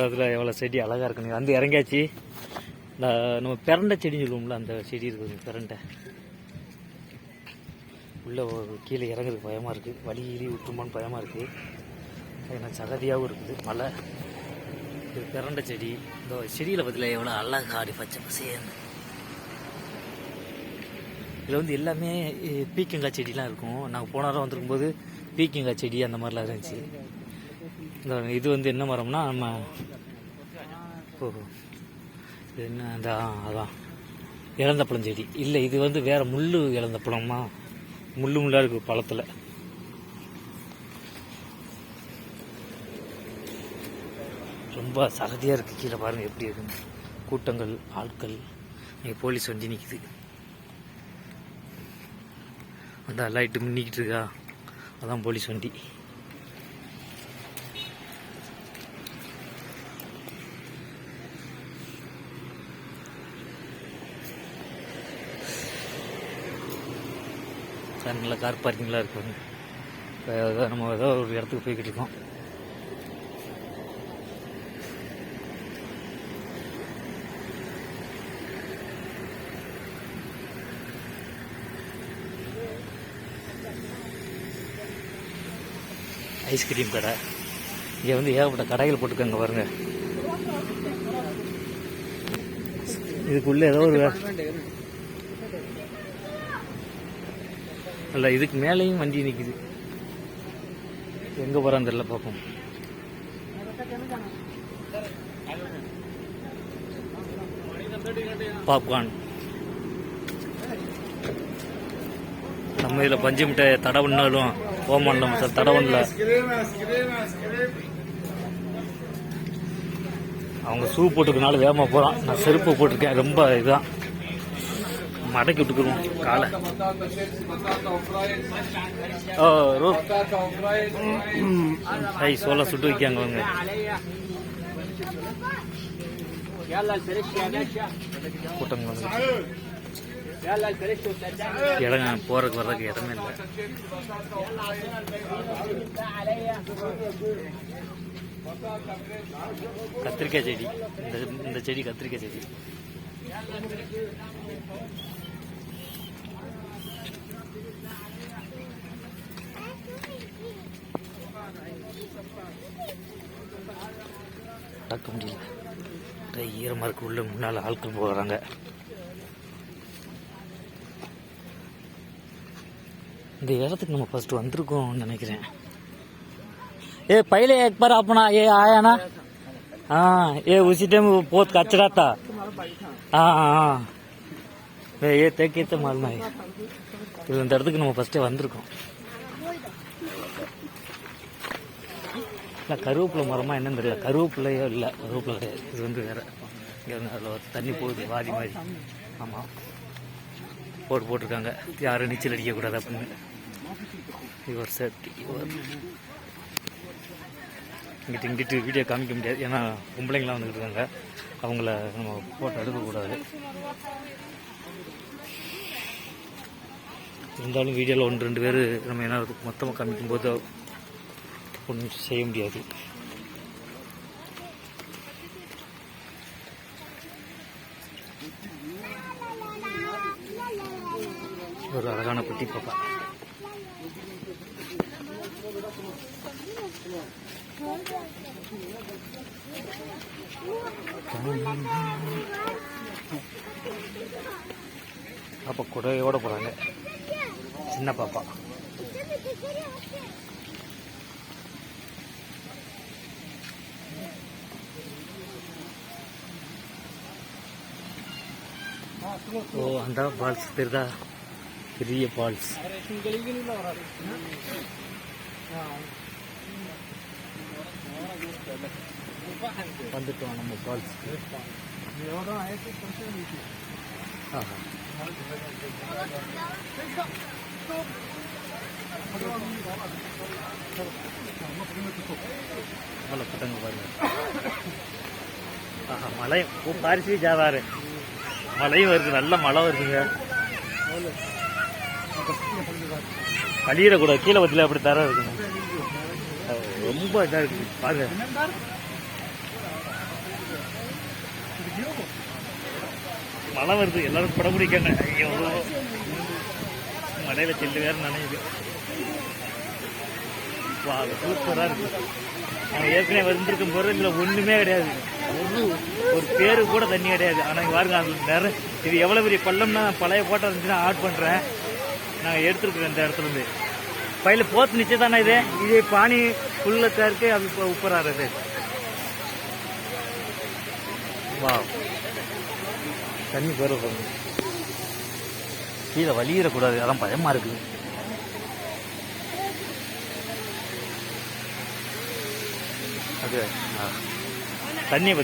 அதில் எவ்வளோ செடி அழகாக இருக்குங்க. வந்து இறங்கியாச்சு. இந்த நம்ம பிரண்டை செடின்னு சொல்லுவோம்ல, அந்த செடி இருக்குது பிரண்டை. உள்ளே கீழே இறங்குறதுக்கு பயமாக இருக்குது. வழி விட்டுருமான்னு பயமாக இருக்குது. ஏன்னா சகதியாகவும் இருக்குது. மழை. இது பிரண்டை செடி. இந்த செடியில் பதில் எவ்வளோ அழகாடி பச்சை பசேன்னு. இதில் வந்து எல்லாமே பீக்கங்காய் செடிலாம் இருக்கும். நாங்கள் போன வாரம் வந்துருக்கும்போது பீக்கங்காய் செடி அந்த மாதிரிலாம் இருந்துச்சு. இந்த இது வந்து என்ன மரம்னா நம்ம இது என்ன அந்த அதான் இழந்தப்பழம் செடி இல்லை. இது வந்து வேறு முள் இழந்தப்பழமா, முள்ளாக இருக்குது பழத்தில். ரொம்ப சகதியாக இருக்குது. கீழே பாருங்கள் எப்படி இருக்குன்னு. கூட்டங்கள், ஆட்கள். இங்கே போலீஸ் வண்டி நிற்குது. அந்த லைட்டு மின்னிக்கிட்டு இருக்கா, அதான் போலீஸ் வண்டி. நல்லா கார் பார்க்கிங்லாம் இருக்கும். இப்போ நம்ம ஏதோ ஒரு இடத்துக்கு போய்கிட்டு இருக்கோம். ஐஸ்கிரீம் கடை. இங்கே வந்து ஏகப்பட்ட கடைகள் போட்டுருக்காங்க பாருங்க. இதுக்குள்ளே ஏதோ ஒரு இல்லை, இதுக்கு மேலேயும் வண்டி நிற்குது. எங்கே போகிறான்னு தெரியல, பார்ப்போம். பாப்கார்ன். நம்ம இதில் பஞ்சு மிட்டாயை தடை பண்ணாலும் போக மாட்டோம் சார். தடை பண்ணல. அவங்க ஷூ போட்டுக்கனால வேகமாக போகிறான். நான் செருப்பு போட்டிருக்கேன். ரொம்ப இதுதான் மடக்கி விட்டுக்குருவோம் காலை. சோளம் சுட்டு வைக்காங்க அவங்க. கூட்டம் வந்து இடம் போறதுக்கு வர்றதுக்கு இடமே இல்லை. கத்திரிக்காய் செடி. இந்த செடி கத்திரிக்காய் செடி. பார்க்க முடியல, ஈரமாக இருக்கு. உள்ள முன்னால் ஆட்கள் போகிறாங்க. இந்த இடத்துக்கு நம்ம ஃபர்ஸ்ட் வந்திருக்கோம்னு நினைக்கிறேன். ए पहले एक बार अपना ये आया ना, हाँ ये उसी टाइम बहुत कचरा था. हाँ हाँ ये தேக்கே மாலுமா. இது இந்த இடத்துக்கு நம்ம ஃபர்ஸ்டே வந்திருக்கோம். இல்லை கருவேப்பிலை மரமா என்னன்னு தெரியல. கருவேப்பிலையோ இல்லை, கருவேப்பிலை கிடையாது. இது வந்து வேற. இங்கே அதில் தண்ணி போகுது வாதி மாதிரி. ஆமாம், போட்டிருக்காங்க யாரும் நீச்சல் அடிக்கக்கூடாது அப்படின்னு. Your safety. இங்கிட்டு வீடியோ காமிக்க முடியாது, ஏன்னா பொம்பளைங்களாம் வந்துக்கிட்டு இருக்காங்க. அவங்கள நம்ம போட்டோ எடுக்கக்கூடாது. இருந்தாலும் வீடியோவில் 1-2 பேர் நம்ம என்ன மொத்தமாக காமிக்கும்போது ஒன்றும் செய்ய முடியாது. ஒரு அழகான குட்டி பாப்பா. பாப்பா கூடையோட போறாங்க. சின்ன பாப்பா. ஓ அந்த பால்ஸ் தெரியுதா, பெரிய பால்ஸ். வந்துட்டோம் நம்ம பால்ஸ். பட்டங்க பாருங்க. மழையும் பாரிசி ஜாதாரு மழையும் வருது, நல்ல மழை வருதுங்க. கழியிடக்கூடாது, கீழே பத்தில அப்படி தர இருக்குங்க. ரொம்ப இதாக இருக்குது பாருங்க. மழை வருது, எல்லாரும் படம் பிடிக்காங்க. ஐயோ, மழையில செல்லு வேற நினைக்குது. வா, சூப்பராக இருக்கு. நாங்கள் ஏற்கனவே வந்திருக்கும் போது இதில் ஒன்றுமே கிடையாது, ஒரு பேரு கூட தண்ணி கிடையாது. ஆனால் இங்கே பாருங்க, அந்த நேரம் இது எவ்வளோ பெரிய பள்ளம்னா பழைய போட்டோ இருந்துச்சுன்னா ஆட் பண்ணுறேன். நாங்கள் எடுத்துருக்குறோம் இந்த இடத்துலேருந்து. பையில போத்து நிச்சயம் தானே இது பானி ஃபுல்லாக இருக்கு. அது இப்போ உப்பராது. வா, தண்ணி போகிற போகுது. கீழே வலியிடக்கூடாது, அதான் பயமாக இருக்குது. அது தண்ணியை